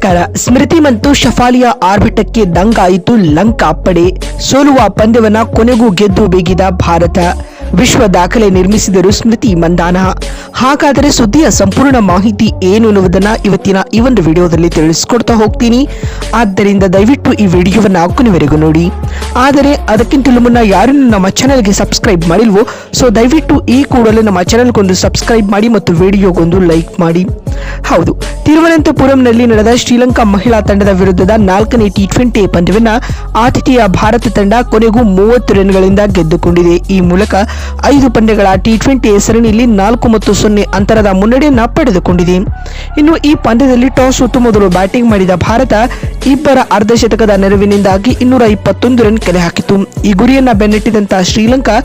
ನಮಸ್ಕಾರ. ಸ್ಮೃತಿ ಮತ್ತು ಶಫಾಲಿಯ ಆರ್ಭಟಕ್ಕೆ ದಂಗಾಯಿತು ಲಂಕಾ ಪಡೆ. ಸೋಲುವ ಪಂದ್ಯವನ್ನ ಕೊನೆಗೂ ಗೆದ್ದು ಬೇಗಿದ ಭಾರತ. ವಿಶ್ವ ದಾಖಲೆ ನಿರ್ಮಿಸಿದರು ಸ್ಮೃತಿ ಮಂದಾನ. ಹಾಗಾದರೆ ಸುದ್ದಿಯ ಸಂಪೂರ್ಣ ಮಾಹಿತಿ ಏನು ಎನ್ನುವುದನ್ನ ಇವತ್ತಿನ ಈ ಒಂದು ವಿಡಿಯೋದಲ್ಲಿ ತಿಳಿಸ್ಕೊಡ್ತಾ ಹೋಗ್ತೀನಿ. ಆದ್ದರಿಂದ ದಯವಿಟ್ಟು ಈ ವಿಡಿಯೋವನ್ನ ಕೊನೆವರೆಗೂ ನೋಡಿ. ಆದರೆ ಅದಕ್ಕಿಂತಲೂ ಮುನ್ನ ಯಾರು ನಮ್ಮ ಚಾನೆಲ್ಗೆ ಸಬ್ಸ್ಕ್ರೈಬ್ ಮಾಡಿಲ್ವೋ ಸೊ ದಯವಿಟ್ಟು ಈ ಕೂಡಲೇ ನಮ್ಮ ಚಾನೆಲ್ಗೊಂದು ಸಬ್ಸ್ಕ್ರೈಬ್ ಮಾಡಿ ಮತ್ತು ವಿಡಿಯೋಗೊಂದು ಲೈಕ್ ಮಾಡಿ. ಹೌದು, ತಿರುವನಂತಪುರಂನಲ್ಲಿ ನಡೆದ ಶ್ರೀಲಂಕಾ ಮಹಿಳಾ ತಂಡದ ವಿರುದ್ಧದ 4ನೇ T20 ಪಂದ್ಯವನ್ನ ಆತಿಥೇಯ ಭಾರತ ತಂಡ ಕೊನೆಗೂ 30 ರನ್ಗಳಿಂದ ಗೆದ್ದುಕೊಂಡಿದೆ. ಈ ಮೂಲಕ 5 ಪಂದ್ಯಗಳ T20 ಸರಣಿಯಲ್ಲಿ 4-0 ಅಂತರದ ಮುನ್ನಡೆಯನ್ನ ಪಡೆದುಕೊಂಡಿದೆ. ಇನ್ನು ಈ ಪಂದ್ಯದಲ್ಲಿ ಟಾಸ್ ಹೊತ್ತು ಮೊದಲು ಬ್ಯಾಟಿಂಗ್ ಮಾಡಿದ ಭಾರತ ಇಬ್ಬರ ಅರ್ಧಶತಕದ ನೆರವಿನಿಂದಾಗಿ 221 ರನ್ ಕಲೆ ಹಾಕಿತು. ಈ ಗುರಿಯನ್ನ ಬೆನ್ನಟ್ಟಿದಂತಹ ಶ್ರೀಲಂಕಾ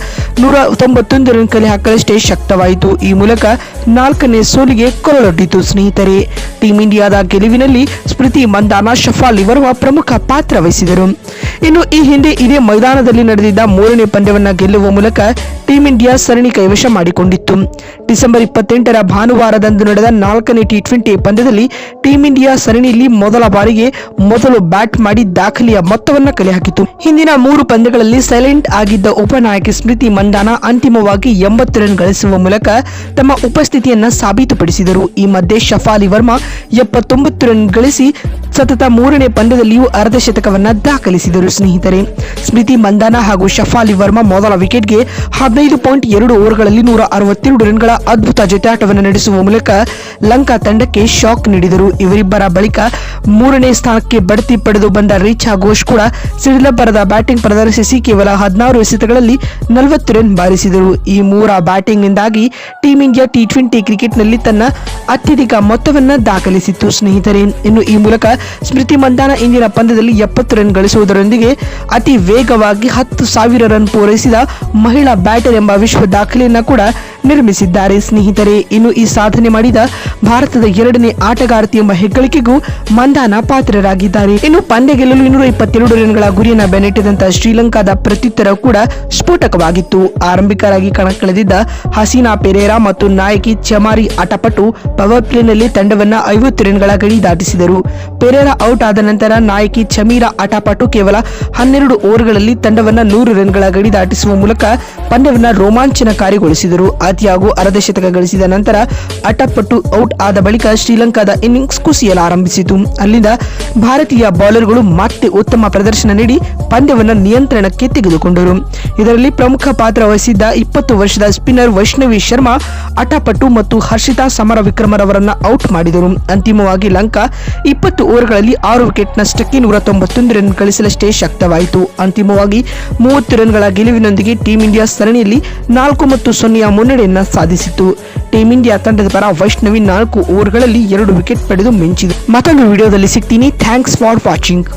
191 ರನ್ ಕಲೆ ಹಾಕಲಷ್ಟೇ ಶಕ್ತವಾಯಿತು. ಈ ಮೂಲಕ 4ನೇ ಸೋಲಿಗೆ ಕೊರಳೊಡ್ಡಿತು. ಸ್ನೇಹಿತರೆ, ಟೀಂ ಇಂಡಿಯಾದ ಗೆಲುವಿನಲ್ಲಿ ಸ್ಮೃತಿ ಮಂದಾನ, ಶಫಾಲಿ ವರ್ಮಾ ಪ್ರಮುಖ ಪಾತ್ರ ವಹಿಸಿದರು. ಇನ್ನು ಈ ಹಿಂದೆ ಇದೇ ಮೈದಾನದಲ್ಲಿ ನಡೆದಿದ್ದ 3ನೇ ಪಂದ್ಯವನ್ನ ಗೆಲ್ಲುವ ಮೂಲಕ ಟೀಂ ಇಂಡಿಯಾ ಸರಣಿ ಕೈವಶ ಮಾಡಿಕೊಂಡಿತ್ತು. ಡಿಸೆಂಬರ್ 28ರ ಭಾನುವಾರದಂದು ನಡೆದ 4ನೇ T20 ಪಂದ್ಯದಲ್ಲಿ ಟೀಂ ಇಂಡಿಯಾ ಸರಣಿಯಲ್ಲಿ ಮೊದಲ ಬಾರಿಗೆ ಮೊದಲು ಬ್ಯಾಟ್ ಮಾಡಿ ದಾಖಲೆಯ ಮೊತ್ತವನ್ನ ಕಲೆ ಹಾಕಿತು. ಹಿಂದಿನ 3 ಪಂದ್ಯಗಳಲ್ಲಿ ಸೈಲೆಂಟ್ ಆಗಿದ್ದ ಉಪನಾಯಕಿ ಸ್ಮೃತಿ ಮಂದಾನ ಅಂತಿಮವಾಗಿ 80 ರನ್ ಗಳಿಸುವ ಮೂಲಕ ತಮ್ಮ ಉಪಸ್ಥಿತಿಯನ್ನ ಸಾಬೀತುಪಡಿಸಿದರು. ಈ ಮಧ್ಯೆ ಶಫಾಲಿ ವರ್ಮಾ 79 ರನ್ ಗಳಿಸಿ ಸತತ 3ನೇ ಪಂದ್ಯದಲ್ಲಿಯೂ ಅರ್ಧಶತಕವನ್ನ ದಾಖಲಿಸಿದರು. ಸ್ನೇಹಿತರೆ, ಸ್ಮೃತಿ ಮಂದಾನ ಹಾಗೂ ಶಫಾಲಿ ವರ್ಮಾ ಮೊದಲ ವಿಕೆಟ್ಗೆ 15.2 ಓವರ್ಗಳಲ್ಲಿ 162 ರನ್ಗಳ ಅದ್ಭುತ ಜೊತೆಯಾಟವನ್ನು ನಡೆಸುವ ಮೂಲಕ ಲಂಕಾ ತಂಡಕ್ಕೆ ಶಾಕ್ ನೀಡಿದರು. ಇವರಿಬ್ಬರ ಬಳಿಕ 3ನೇ ಸ್ಥಾನಕ್ಕೆ ಬಡ್ತಿ ಪಡೆದು ಬಂದ ರಿಚಾ ಘೋಷ್ ಕೂಡ ಸಿಡಿಲಬ್ಬರದ ಬ್ಯಾಟಿಂಗ್ ಪ್ರದರ್ಶಿಸಿ ಕೇವಲ 16 ಎಸೆತಗಳಲ್ಲಿ 40 ರನ್ ಬಾರಿಸಿದರು. ಈ 3 ಬ್ಯಾಟಿಂಗ್ ನಿಂದಾಗಿ ಟೀಂ ಇಂಡಿಯಾ T20 ಕ್ರಿಕೆಟ್ನಲ್ಲಿ ತನ್ನ ಅತ್ಯಧಿಕ ಮೊತ್ತವನ್ನ ದಾಖಲಿಸಿತ್ತು. ಸ್ನೇಹಿತರೆ, ಇನ್ನು ಈ ಮೂಲಕ ಸ್ಮೃತಿ ಮಂದಾನ ಇಂದಿನ ಪಂದ್ಯದಲ್ಲಿ 70 ರನ್ ಗಳಿಸುವುದರೊಂದಿಗೆ ಅತಿ ವೇಗವಾಗಿ 10,000 ರನ್ ಪೂರೈಸಿದ ಮಹಿಳಾ ಬ್ಯಾಟರ್ ಎಂಬ ವಿಶ್ವ ದಾಖಲೆಯನ್ನ ಕೂಡ ನಿರ್ಮಿಸಿದ್ದಾರೆ. ಸ್ನೇಹಿತರೆ, ಇನ್ನು ಈ ಸಾಧನೆ ಮಾಡಿದ ಭಾರತದ 2ನೇ ಆಟಗಾರ್ತಿ ಎಂಬ ಹೆಗ್ಗಳಿಕೆಗೂ ಮಂದಾನ ಪಾತ್ರರಾಗಿದ್ದಾರೆ. ಇನ್ನು ಪಂದ್ಯ ಗೆಲ್ಲಲು 222 ರನ್ಗಳ ಗುರಿಯನ್ನ ಬೆನ್ನಟ್ಟಿದಂತಹ ಶ್ರೀಲಂಕಾದ ಪ್ರತ್ಯುತ್ತರ ಕೂಡ ಸ್ಫೋಟಕವಾಗಿತ್ತು. ಆರಂಭಿಕರಾಗಿ ಕಣಕ್ಕಿಳಿದಿದ್ದ ಹಸೀನಾ ಪೆರೇರಾ ಮತ್ತು ನಾಯಕಿ ಚಮಾರಿ ಅಟಪಟು ಪವರ್ ಪ್ಲೇನಲ್ಲಿ ತಂಡವನ್ನ 50 ರನ್ಗಳ ಗಡಿ ದಾಟಿಸಿದರು. ಪೆರೇರಾ ಔಟ್ ಆದ ನಂತರ ನಾಯಕಿ ಚಮೀರಾ ಅಟಪಟು ಕೇವಲ 12 ಓವರ್ಗಳಲ್ಲಿ ತಂಡವನ್ನ 100 ರನ್ಗಳ ಗಡಿ ದಾಟಿಸುವ ಮೂಲಕ ಪಂದ್ಯವನ್ನ ರೋಮಾಂಚನಕಾರಿಗೊಳಿಸಿದರು. ಆತಿಯಾಗೂ ಅರ್ಧಶತಕ ಗಳಿಸಿದ ನಂತರ ಅಟಪಟ್ಟು ಔಟ್ ಆದ ಬಳಿಕ ಶ್ರೀಲಂಕಾದ ಇನ್ನಿಂಗ್ಸ್ ಕುಸಿಯಲಾರಂಭಿಸಿತು. ಅಲ್ಲಿಂದ ಭಾರತೀಯ ಬೌಲರ್ಗಳು ಮತ್ತೆ ಉತ್ತಮ ಪ್ರದರ್ಶನ ನೀಡಿ ಪಂದ್ಯವನ್ನ ನಿಯಂತ್ರಣಕ್ಕೆ ತೆಗೆದುಕೊಂಡರು. ಇದರಲ್ಲಿ ಪ್ರಮುಖ ಪಾತ್ರ ವಹಿಸಿದ್ದ 20 ವರ್ಷದ ಸ್ಪಿನ್ನರ್ ವೈಷ್ಣವಿ ಶರ್ಮಾ ಅಟಪಟ್ಟು ಮತ್ತು ಹರ್ಷಿತಾ ಸಮರ ವಿಕ್ರಮರವರನ್ನ ಔಟ್ ಮಾಡಿದರು. ಅಂತಿಮವಾಗಿ ಲಂಕಾ 20 ಓವರ್ಗಳಲ್ಲಿ 6 ವಿಕೆಟ್ ನಷ್ಟಕ್ಕೆ 191 ರನ್ ಗಳಿಸಲಷ್ಟೇ ಶಕ್ತವಾಯಿತು. ಅಂತಿಮವಾಗಿ 30 ರನ್ಗಳ ಗೆಲುವಿನೊಂದಿಗೆ ಟೀಂ ಇಂಡಿಯಾ ಸರಣಿಯಲ್ಲಿ 4-0 ಮುನ್ನಡೆಯನ್ನ ಸಾಧಿಸಿತು. ಟೀಂ ಇಂಡಿಯಾ ತಂಡದ ಪರ ವೈಷ್ಣವಿ 4 ಓವರ್ಗಳಲ್ಲಿ 2 ವಿಕೆಟ್ ಪಡೆದು ಮಿಂಚಿದೆ. ಮತ್ತೊಂದು ವಿಡಿಯೋದಲ್ಲಿ ಸಿಗ್ತೀನಿ. Thanks for watching.